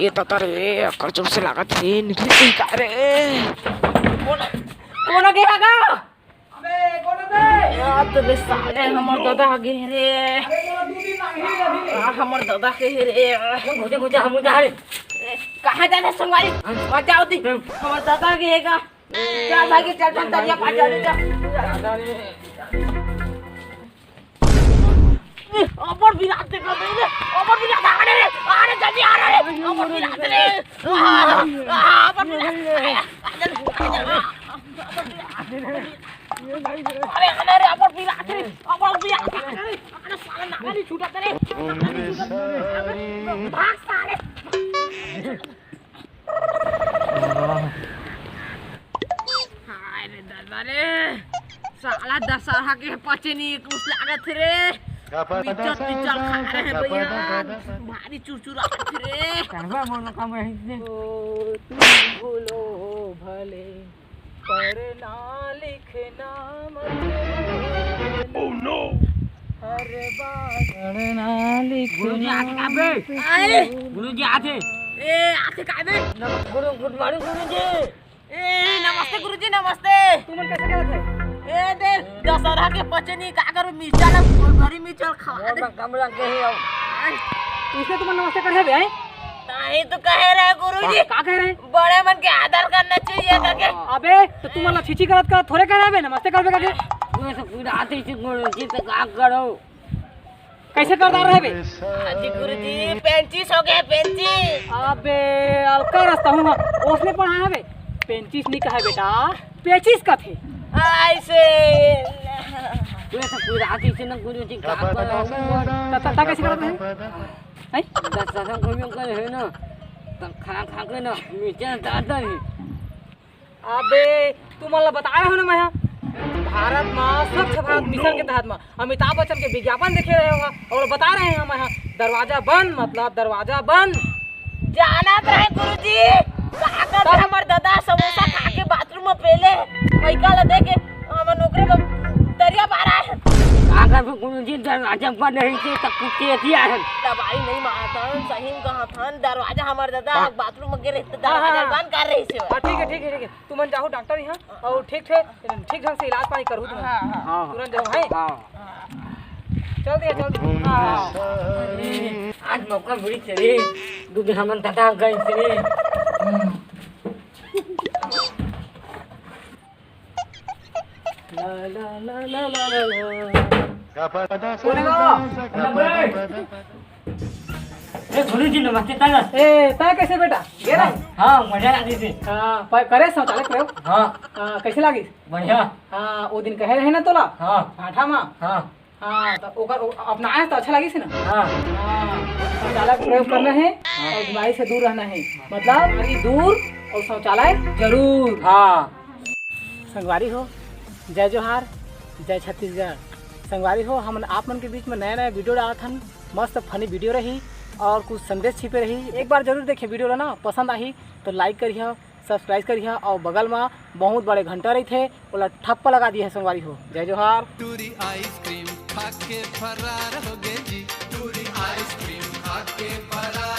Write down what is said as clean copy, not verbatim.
ये तता रे अकर जब से लागत रे निकली का रे कौन गया गा अबे कौन बे यार तो बे साले हमर दादा गे रे हमर दादा के रे मुझे मुझे हम जा रे कहां जाने संगवारी आ जाओ दी हमर दादा गेगा चल भागी चल चल तरिया पा जा रे दादा रे अबर बिराते कर दे रे अबर बिराते आ रे जल्दी आ रे अबर बिराते रे अबर अरे अरे अबर बिराते रे अरे साले नाली छूटा रे भाग साले हाय रे दादा रे साला दशहरा के पचे नहीं कुछ लागत रे मिचल मिचल खा रहे हैं भैया भारी चुरचुराहट रे करवा मन काम है तुम भूलो भले पर ना लिखना मत ओह नो हर बात करना लिखना बे आए गुरुजी आते आते का बे गुड मॉर्निंग गुरुजी नमस्ते गुरुजी नमस्ते तुम कैसे करत है ए दे दशहरा के पचनी का करू मिर्चा ना भरी मिर्चा खा दे कमरा के है इसने तुम नमस्ते कर है बे नहीं तो कह रहे गुरुजी का कह रहे बड़े मन के आदर करना चाहिए करके अबे तो तुम वाला छिछी करत का थोड़े कह रहे बे नमस्ते करबे करके तुम्हें सब पूरा आते से गुरुजी तो का करो कैसे करदार रहे बे हाजी गुरुजी 35 हो गए 35 अबे अब का रास्ता हूं उसने पढ़ाया बे 35 नहीं कहा बेटा 25 का थे ऐसे तुम्हें सब पूरा आते से ना गुरुजी का करो ता कैसे करत है हैं दशहरा को भी कर है ना तब खा खा के ना मिर्चा दादा है अबे तुम वाला बताया हो ना मैं भारत में स्वच्छ भारत मिशन के तहत में अमिताभ बच्चन के विज्ञापन देखे रहे होगा और बता रहे हैं हम यहाँ दरवाजा बंद मतलब दरवाजा बंद जाना रहे गुरुजी का कर हमर दादा समोसा खा के बाथरूम में पहले पैका ला दे के हम नौकरी में दरिया बारा है अगर गुरुजी दरवाजा बंद नहीं थे तब कुछ दिया है दवाई नहीं मारता सही में कहा था दरवाजा हमर दादा बाथरूम में गिरे दरवाजा बंद कर रही से ठीक है तुम जाओ डॉक्टर यहाँ और ठीक ढंग से इलाज पानी करूँ तुम तुरंत जाओ है चल दिया आज मौका बड़ी चले दूध हमन तथा गए से ला ला ला ला ला गुरुजी नमस्ते ताला ए ता कैसे बेटा गे रहा हाँ मजा लगी थी हां करे शौचालय प्रयोग हाँ कैसे लगी बढ़िया हां वो दिन कहे रहे ना तोला हाँ आठा में हाँ हाँ तो ओकर अपनाया तो अच्छा लगी से ना हाँ शौचालय का प्रयोग करना है और बीमारी से दूर रहना है मतलब बीमारी दूर और शौचालय जरूर हाँ संगवारी हो जय जोहार जय छत्तीसगढ़ संगवारी हो हम आप मन के बीच में नया वीडियो डाला था मस्त फनी वीडियो रही और कुछ संदेश छिपे रही एक बार जरूर देखिए वीडियो ना पसंद आई तो लाइक करिए सब्सक्राइब करिए और बगल में बहुत बड़े घंटा रही थे बोला ठप्पा लगा दिया है संगवारी हो जय जोहार टूरी आइसक्रीम खा के फरार हो गए जी टूरी आइसक्रीम खा के फरार